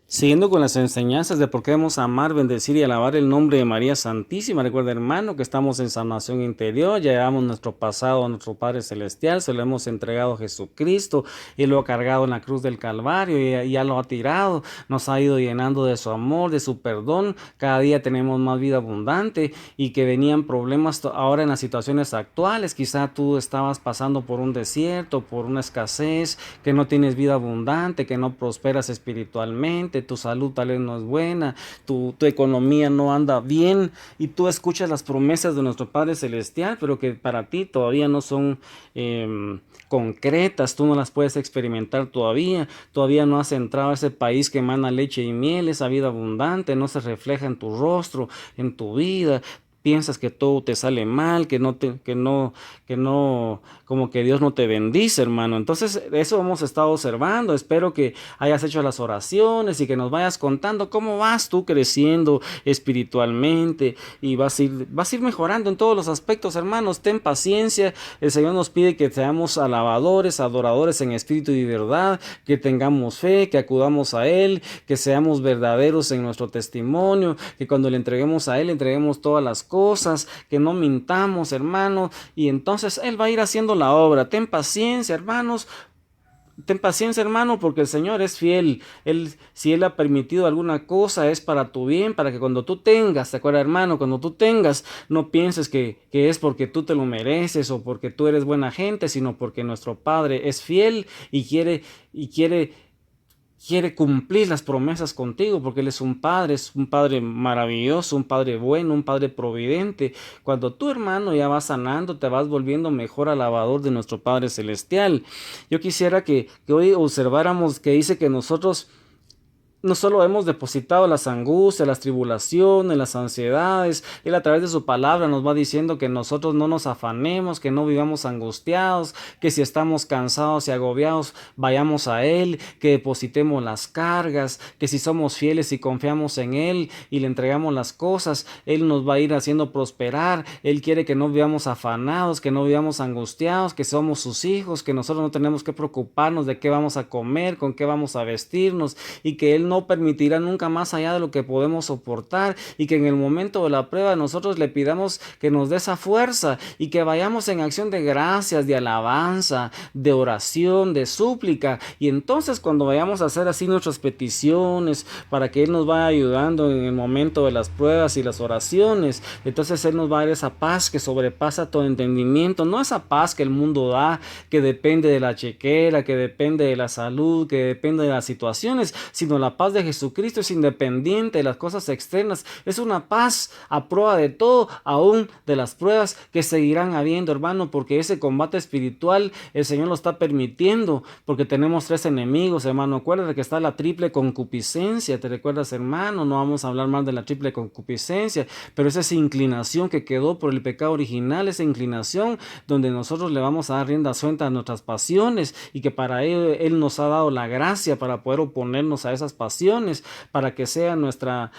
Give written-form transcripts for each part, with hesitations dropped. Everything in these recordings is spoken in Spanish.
Siguiendo con las enseñanzas de por qué debemos amar, bendecir y alabar el nombre de María Santísima. Recuerda, hermano, que estamos en sanación interior, ya llevamos nuestro pasado a nuestro Padre Celestial, se lo hemos entregado a Jesucristo y lo ha cargado en la cruz del Calvario y ya lo ha tirado, nos ha ido llenando de su amor, de su perdón. Cada día tenemos más vida abundante y que venían problemas ahora en las situaciones actuales. Quizá tú estabas pasando por un desierto, por una escasez, que no tienes vida abundante, que no prosperas espiritualmente, tu salud tal vez no es buena, tu economía no anda bien y tú escuchas las promesas de nuestro Padre Celestial, pero que para ti todavía no son concretas, tú no las puedes experimentar todavía no has entrado a ese país que emana leche y miel, esa vida abundante no se refleja en tu rostro, en tu vida. Piensas que todo te sale mal, como que Dios no te bendice, hermano. Entonces, eso hemos estado observando. Espero que hayas hecho las oraciones y que nos vayas contando cómo vas tú creciendo espiritualmente y vas a ir mejorando en todos los aspectos, hermanos. Ten paciencia. El Señor nos pide que seamos alabadores, adoradores en espíritu y verdad, que tengamos fe, que acudamos a Él, que seamos verdaderos en nuestro testimonio, que cuando le entreguemos a Él, le entreguemos todas las cosas, que no mintamos, hermanos, y entonces Él va a ir haciendo la obra. Ten paciencia, hermanos. Ten paciencia, hermano, porque el Señor es fiel. Si Él ha permitido alguna cosa, es para tu bien, para que cuando tú tengas, ¿te acuerdas, hermano? Cuando tú tengas, no pienses que es porque tú te lo mereces o porque tú eres buena gente, sino porque nuestro Padre es fiel y quiere cumplir las promesas contigo, porque Él es un Padre maravilloso, un Padre bueno, un Padre providente. Cuando tu hermano ya va sanando, te vas volviendo mejor alabador de nuestro Padre Celestial. Yo quisiera que hoy observáramos que dice que nosotros no solo hemos depositado las angustias, las tribulaciones, las ansiedades. Él a través de su palabra nos va diciendo que nosotros no nos afanemos, que no vivamos angustiados, que si estamos cansados y agobiados, vayamos a Él, que depositemos las cargas, que si somos fieles y confiamos en Él y le entregamos las cosas, Él nos va a ir haciendo prosperar. Él quiere que no vivamos afanados, que no vivamos angustiados, que somos sus hijos, que nosotros no tenemos que preocuparnos de qué vamos a comer, con qué vamos a vestirnos y que Él no permitirá nunca más allá de lo que podemos soportar y que en el momento de la prueba nosotros le pidamos que nos dé esa fuerza y que vayamos en acción de gracias, de alabanza, de oración, de súplica y entonces cuando vayamos a hacer así nuestras peticiones para que Él nos vaya ayudando en el momento de las pruebas y las oraciones, entonces Él nos va a dar esa paz que sobrepasa todo entendimiento, no esa paz que el mundo da, que depende de la chequera, que depende de la salud, que depende de las situaciones, sino la paz de Jesucristo es independiente de las cosas externas, es una paz a prueba de todo, aún de las pruebas que seguirán habiendo, hermano, porque ese combate espiritual el Señor lo está permitiendo, porque tenemos tres enemigos, hermano. Acuérdate que está la triple concupiscencia, ¿te recuerdas, hermano? No vamos a hablar más de la triple concupiscencia, pero es esa inclinación que quedó por el pecado original, esa inclinación donde nosotros le vamos a dar rienda suelta a nuestras pasiones y que para ello Él nos ha dado la gracia para poder oponernos a esas pasiones, para que sea nuestra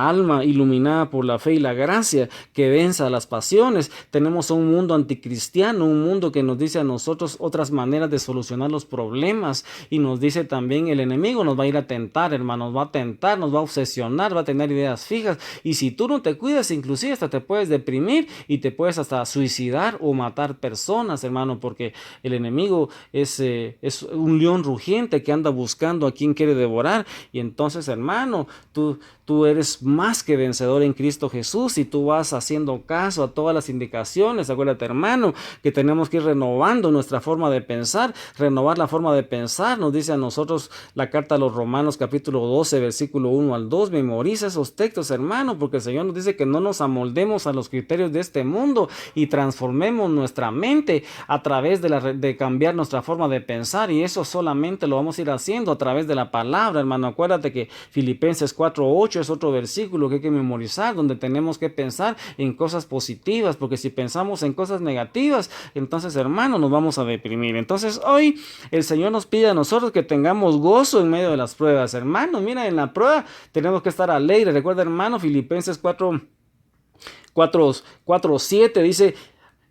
alma iluminada por la fe y la gracia que venza las pasiones. Tenemos un mundo anticristiano, un mundo que nos dice a nosotros otras maneras de solucionar los problemas y nos dice también el enemigo nos va a ir a tentar, hermano, nos va a tentar, nos va a obsesionar, va a tener ideas fijas y si tú no te cuidas, inclusive hasta te puedes deprimir y te puedes hasta suicidar o matar personas, hermano, porque el enemigo es un león rugiente que anda buscando a quien quiere devorar y entonces, hermano, tú eres más que vencedor en Cristo Jesús y tú vas haciendo caso a todas las indicaciones. Acuérdate, hermano, que tenemos que ir renovando nuestra forma de pensar, renovar la forma de pensar. Nos dice a nosotros la carta a los Romanos capítulo 12, versículo 1 al 2. Memoriza esos textos, hermano, porque el Señor nos dice que no nos amoldemos a los criterios de este mundo y transformemos nuestra mente a través de cambiar nuestra forma de pensar y eso solamente lo vamos a ir haciendo a través de la palabra, hermano. Acuérdate que Filipenses 4:8 es otro versículo que hay que memorizar, donde tenemos que pensar en cosas positivas, porque si pensamos en cosas negativas, entonces, hermano, nos vamos a deprimir. Entonces, hoy el Señor nos pide a nosotros que tengamos gozo en medio de las pruebas, hermano. Mira, en la prueba tenemos que estar alegres. Recuerda, hermano, Filipenses 4:7 dice,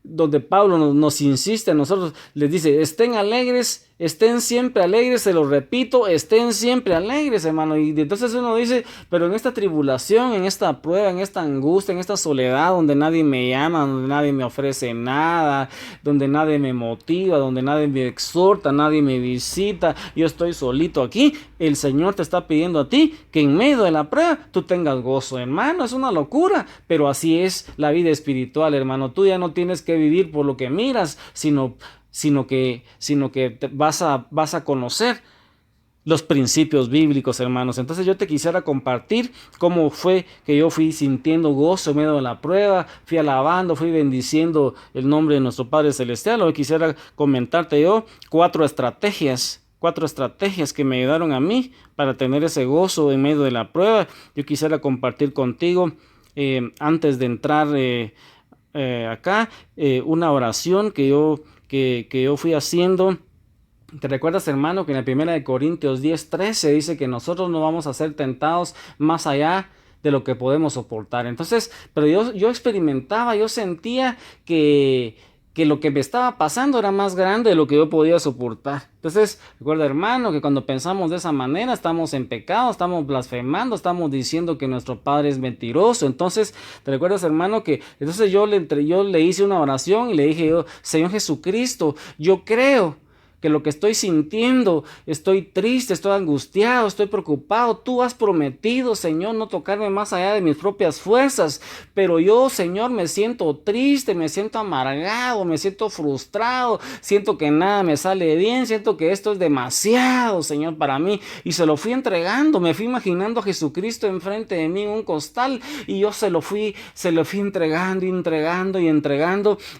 donde Pablo nos insiste a nosotros, les dice, estén alegres Estén siempre alegres, se lo repito, estén siempre alegres, hermano. Y entonces uno dice, pero en esta tribulación, en esta prueba, en esta angustia, en esta soledad, donde nadie me llama, donde nadie me ofrece nada, donde nadie me motiva, donde nadie me exhorta, nadie me visita, yo estoy solito aquí, el Señor te está pidiendo a ti que en medio de la prueba tú tengas gozo, hermano. Es una locura, pero así es la vida espiritual, hermano. Tú ya no tienes que vivir por lo que miras, sino que vas a conocer los principios bíblicos, hermanos. Entonces yo te quisiera compartir cómo fue que yo fui sintiendo gozo en medio de la prueba, fui alabando, fui bendiciendo el nombre de nuestro Padre Celestial. Hoy quisiera comentarte yo cuatro estrategias que me ayudaron a mí para tener ese gozo en medio de la prueba. Yo quisiera compartir contigo, antes de entrar acá, una oración que yo fui haciendo. ¿Te recuerdas, hermano, que en la primera de Corintios 10:13 dice que nosotros no vamos a ser tentados más allá de lo que podemos soportar? Entonces, pero yo experimentaba, yo sentía que lo que me estaba pasando era más grande de lo que yo podía soportar. Entonces, recuerda, hermano, que cuando pensamos de esa manera estamos en pecado, estamos blasfemando, estamos diciendo que nuestro Padre es mentiroso. Entonces, ¿te recuerdas, hermano, que entonces yo le hice una oración y le dije yo, Señor Jesucristo, yo creo que lo que estoy sintiendo, estoy triste, estoy angustiado, estoy preocupado. Tú has prometido, Señor, no tocarme más allá de mis propias fuerzas, pero yo, Señor, me siento triste, me siento amargado, me siento frustrado, siento que nada me sale bien, siento que esto es demasiado, Señor, para mí. Y se lo fui entregando, me fui imaginando a Jesucristo enfrente de mí en un costal, y yo se lo fui entregando,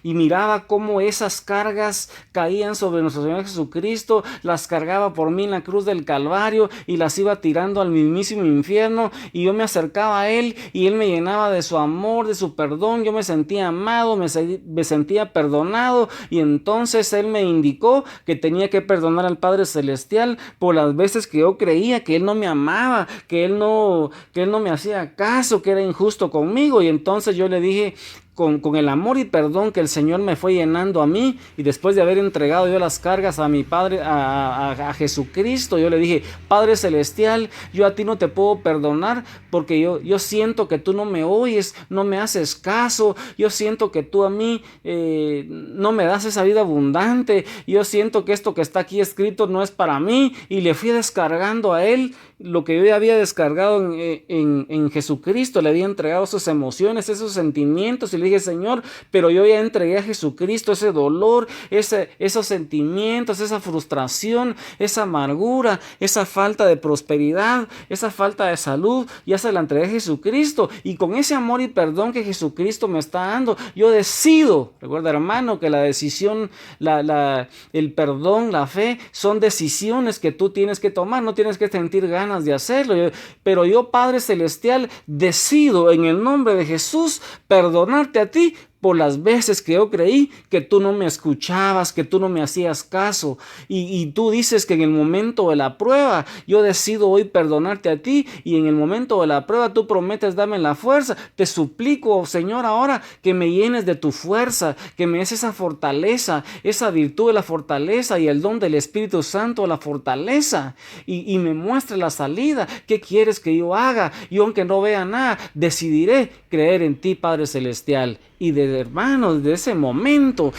y miraba cómo esas cargas caían sobre nuestro Señor Jesucristo, las cargaba por mí en la cruz del Calvario y las iba tirando al mismísimo infierno, y yo me acercaba a Él y Él me llenaba de su amor, de su perdón. Yo me sentía amado, me sentía perdonado, y entonces Él me indicó que tenía que perdonar al Padre Celestial por las veces que yo creía que Él no me amaba, que Él no me hacía caso, que era injusto conmigo. Y entonces yo le dije, con el amor y perdón que el Señor me fue llenando a mí, y después de haber entregado yo las cargas a mi Padre, a Jesucristo, yo le dije, Padre Celestial, yo a ti no te puedo perdonar porque yo siento que tú no me oyes, no me haces caso, yo siento que tú a mí no me das esa vida abundante, yo siento que esto que está aquí escrito no es para mí. Y le fui descargando a Él lo que yo ya había descargado en Jesucristo. Le había entregado sus emociones, esos sentimientos, y le dije, Señor, pero yo ya entregué a Jesucristo ese dolor, esos sentimientos, esa frustración, esa amargura, esa falta de prosperidad, esa falta de salud, ya se la entregué a Jesucristo. Y con ese amor y perdón que Jesucristo me está dando, yo decido, recuerda, hermano, que la decisión, el perdón, la fe, son decisiones que tú tienes que tomar. No tienes que sentir ganas de hacerlo, pero yo, Padre Celestial, decido en el nombre de Jesús perdonarte a ti por las veces que yo creí que tú no me escuchabas, que tú no me hacías caso. Y tú dices que en el momento de la prueba yo decido hoy perdonarte a ti, y en el momento de la prueba tú prometes darme la fuerza. Te suplico, Señor, ahora que me llenes de tu fuerza, que me des esa fortaleza, esa virtud de la fortaleza y el don del Espíritu Santo de la fortaleza, y me muestre la salida. ¿Qué quieres que yo haga? Yo, aunque no vea nada, decidiré creer en ti, Padre Celestial. Y hermanos, de ese momento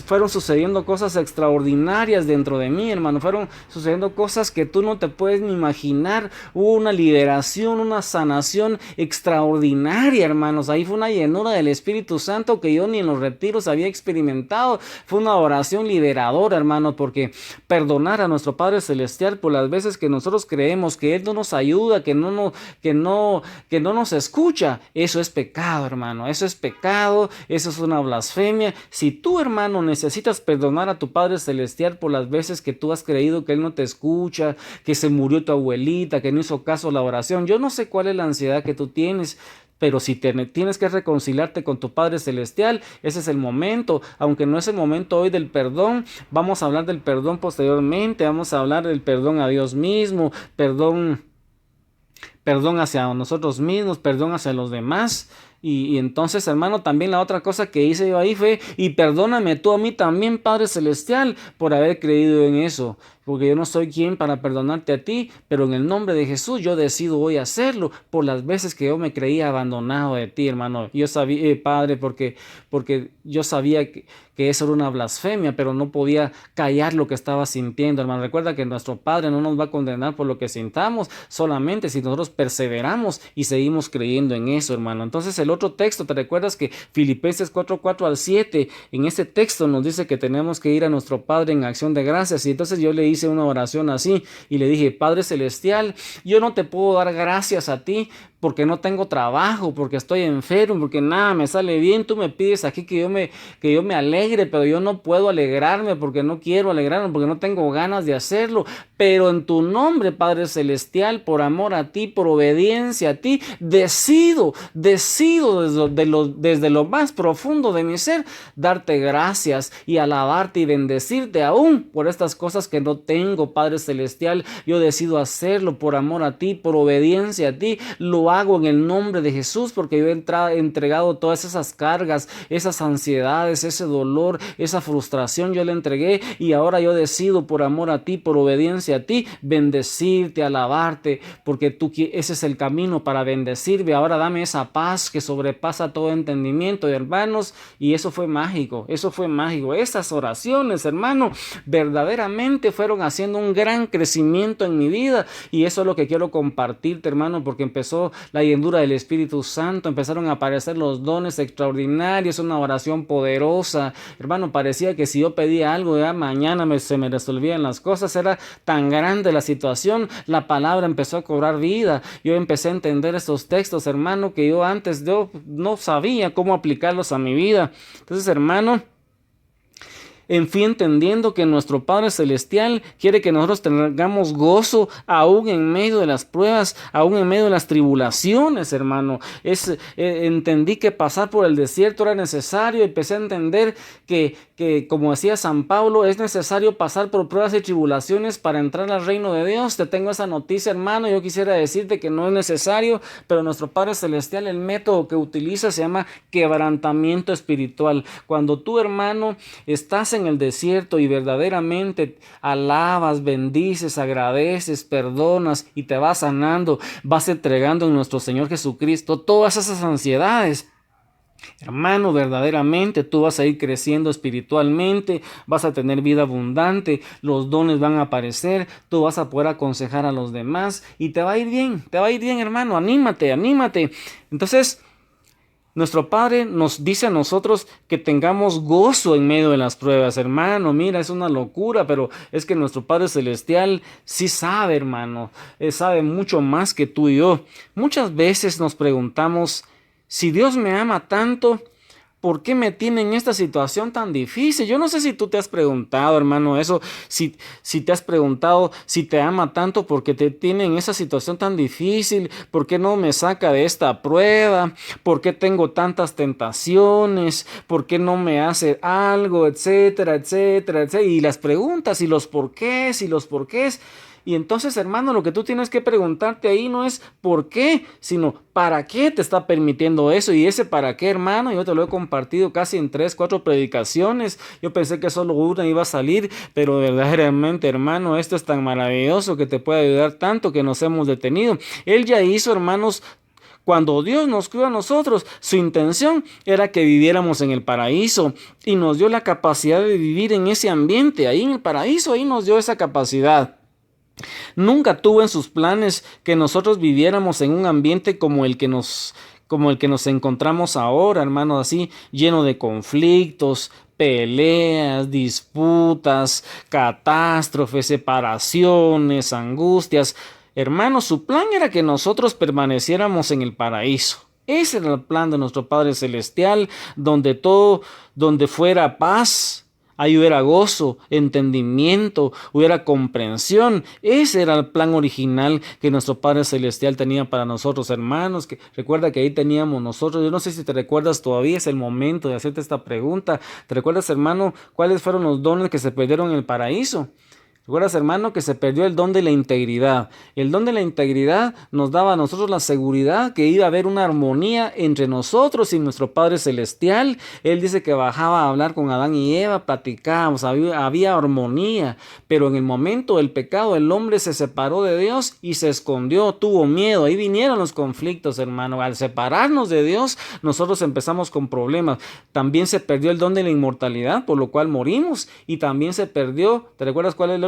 fueron sucediendo cosas extraordinarias dentro de mí, hermano. Fueron sucediendo cosas que tú no te puedes ni imaginar. Hubo una liberación, una sanación extraordinaria, hermanos. Ahí fue una llenura del Espíritu Santo que yo ni en los retiros había experimentado. Fue una oración liberadora, hermanos, porque perdonar a nuestro Padre Celestial por las veces que nosotros creemos que Él no nos ayuda, que no nos escucha, eso es pecado, hermano. Eso es pecado. Eso es una blasfemia. Si tú, hermano, necesitas perdonar a tu Padre Celestial por las veces que tú has creído que Él no te escucha, que se murió tu abuelita, que no hizo caso a la oración, yo no sé cuál es la ansiedad que tú tienes, pero si tienes que reconciliarte con tu Padre Celestial, ese es el momento. Aunque no es el momento hoy del perdón, vamos a hablar del perdón posteriormente. Vamos a hablar del perdón a Dios mismo, perdón hacia nosotros mismos, perdón hacia los demás. Y entonces, hermano, también la otra cosa que hice yo ahí fue, y perdóname tú a mí también, Padre Celestial, por haber creído en eso. Porque yo no soy quien para perdonarte a ti, pero en el nombre de Jesús yo decido hoy hacerlo por las veces que yo me creía abandonado de ti, hermano. Yo sabía, Padre, porque yo sabía que eso era una blasfemia, pero no podía callar lo que estaba sintiendo, hermano. Recuerda que nuestro Padre no nos va a condenar por lo que sintamos, solamente si nosotros perseveramos y seguimos creyendo en eso, hermano. Entonces el otro texto, ¿te recuerdas que Filipenses 4:4 al 7, en ese texto nos dice que tenemos que ir a nuestro Padre en acción de gracias? Y entonces yo le hice una oración así y le dije: Padre Celestial, yo no te puedo dar gracias a ti porque no tengo trabajo, porque estoy enfermo, porque nada me sale bien. Tú me pides aquí que yo me alegre, pero yo no puedo alegrarme porque no quiero alegrarme, porque no tengo ganas de hacerlo. Pero en tu nombre, Padre Celestial, por amor a ti, por obediencia a ti, decido desde lo más profundo de mi ser, darte gracias y alabarte y bendecirte aún por estas cosas que no tengo, Padre Celestial. Yo decido hacerlo por amor a ti, por obediencia a ti. Lo hago en el nombre de Jesús, porque yo he entregado todas esas cargas, esas ansiedades, ese dolor, esa frustración, yo le entregué, y ahora yo decido por amor a ti, por obediencia a ti, bendecirte, alabarte, porque ese es el camino para bendecirme. Ahora dame esa paz que sobrepasa todo entendimiento, hermanos. Y eso fue mágico, esas oraciones, hermano, verdaderamente fueron haciendo un gran crecimiento en mi vida, y eso es lo que quiero compartirte, hermano, porque empezó la llenura del Espíritu Santo, empezaron a aparecer los dones extraordinarios, una oración poderosa, hermano. Parecía que si yo pedía algo, ya mañana se me resolvían las cosas. Era tan grande la situación, la palabra empezó a cobrar vida. Yo empecé a entender estos textos, hermano, que yo antes no sabía cómo aplicarlos a mi vida. Entonces, hermano, en fin, entendiendo que nuestro Padre Celestial quiere que nosotros tengamos gozo aún en medio de las pruebas, aún en medio de las tribulaciones, hermano. Entendí que pasar por el desierto era necesario. Empecé a entender que como decía San Pablo, es necesario pasar por pruebas y tribulaciones para entrar al reino de Dios. Te tengo esa noticia, hermano. Yo quisiera decirte que no es necesario, pero nuestro Padre Celestial, el método que utiliza se llama quebrantamiento espiritual. Cuando tú, hermano, estás en el desierto y verdaderamente alabas, bendices, agradeces, perdonas y te vas sanando, vas entregando en nuestro Señor Jesucristo todas esas ansiedades. Hermano, verdaderamente tú vas a ir creciendo espiritualmente, vas a tener vida abundante, los dones van a aparecer, tú vas a poder aconsejar a los demás y te va a ir bien, hermano. Anímate. Entonces, nuestro Padre nos dice a nosotros que tengamos gozo en medio de las pruebas, hermano. Mira, es una locura, pero es que nuestro Padre Celestial sí sabe, hermano. Él sabe mucho más que tú y yo. Muchas veces nos preguntamos: si Dios me ama tanto, ¿por qué me tiene en esta situación tan difícil? Yo no sé si tú te has preguntado, hermano, eso. Si te has preguntado si te ama tanto, ¿por qué te tiene en esa situación tan difícil? ¿Por qué no me saca de esta prueba? ¿Por qué tengo tantas tentaciones? ¿Por qué no me hace algo? Etcétera. Y las preguntas y los porqués. Y entonces, hermano, lo que tú tienes que preguntarte ahí no es por qué, sino para qué te está permitiendo eso. Y ese para qué, hermano, yo te lo he compartido casi en 3, 4 predicaciones. Yo pensé que solo una iba a salir, pero verdaderamente, hermano, esto es tan maravilloso que te puede ayudar tanto que nos hemos detenido. Él ya hizo, hermanos. Cuando Dios nos creó a nosotros, su intención era que viviéramos en el paraíso, y nos dio la capacidad de vivir en ese ambiente, ahí en el paraíso, ahí nos dio esa capacidad. Nunca tuvo en sus planes que nosotros viviéramos en un ambiente como el que nos encontramos ahora, hermano, así lleno de conflictos, peleas, disputas, catástrofes, separaciones, angustias. Hermano, su plan era que nosotros permaneciéramos en el paraíso. Ese era el plan de nuestro Padre Celestial, donde fuera paz. Ahí hubiera gozo, entendimiento, hubiera comprensión. Ese era el plan original que nuestro Padre Celestial tenía para nosotros, hermanos. Recuerda que ahí teníamos nosotros. Yo no sé si te recuerdas todavía, es el momento de hacerte esta pregunta. ¿Te recuerdas, hermano, cuáles fueron los dones que se perdieron en el paraíso? Recuerdas, hermano, que se perdió el don de la integridad. El don de la integridad nos daba a nosotros la seguridad que iba a haber una armonía entre nosotros y nuestro Padre Celestial. Él dice que bajaba a hablar con Adán y Eva, platicábamos, había armonía, pero en el momento del pecado el hombre se separó de Dios y se escondió, tuvo miedo. Ahí vinieron los conflictos, hermano. Al separarnos de Dios, nosotros empezamos con problemas. También se perdió el don de la inmortalidad, por lo cual morimos, y también se perdió, ¿te recuerdas cuál es el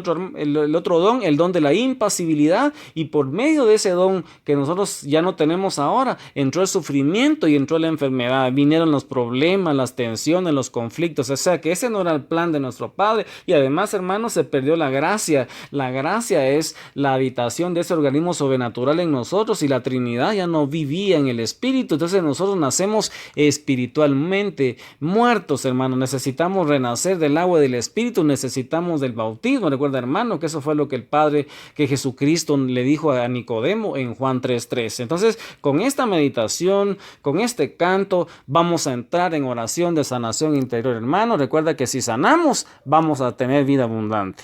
otro don? El don de la impasibilidad, y por medio de ese don que nosotros ya no tenemos ahora, entró el sufrimiento y entró la enfermedad, vinieron los problemas, las tensiones, los conflictos. O sea que ese no era el plan de nuestro Padre. Y además, hermanos, se perdió la gracia. La gracia es la habitación de ese organismo sobrenatural en nosotros, y la Trinidad ya no vivía en el Espíritu. Entonces nosotros nacemos espiritualmente muertos, hermanos. Necesitamos renacer del agua y del Espíritu, necesitamos del bautismo. Recuerda, hermano, que eso fue lo que el Padre, que Jesucristo le dijo a Nicodemo en Juan 3:13. Entonces, con esta meditación, con este canto, vamos a entrar en oración de sanación interior, hermano. Recuerda que si sanamos, vamos a tener vida abundante.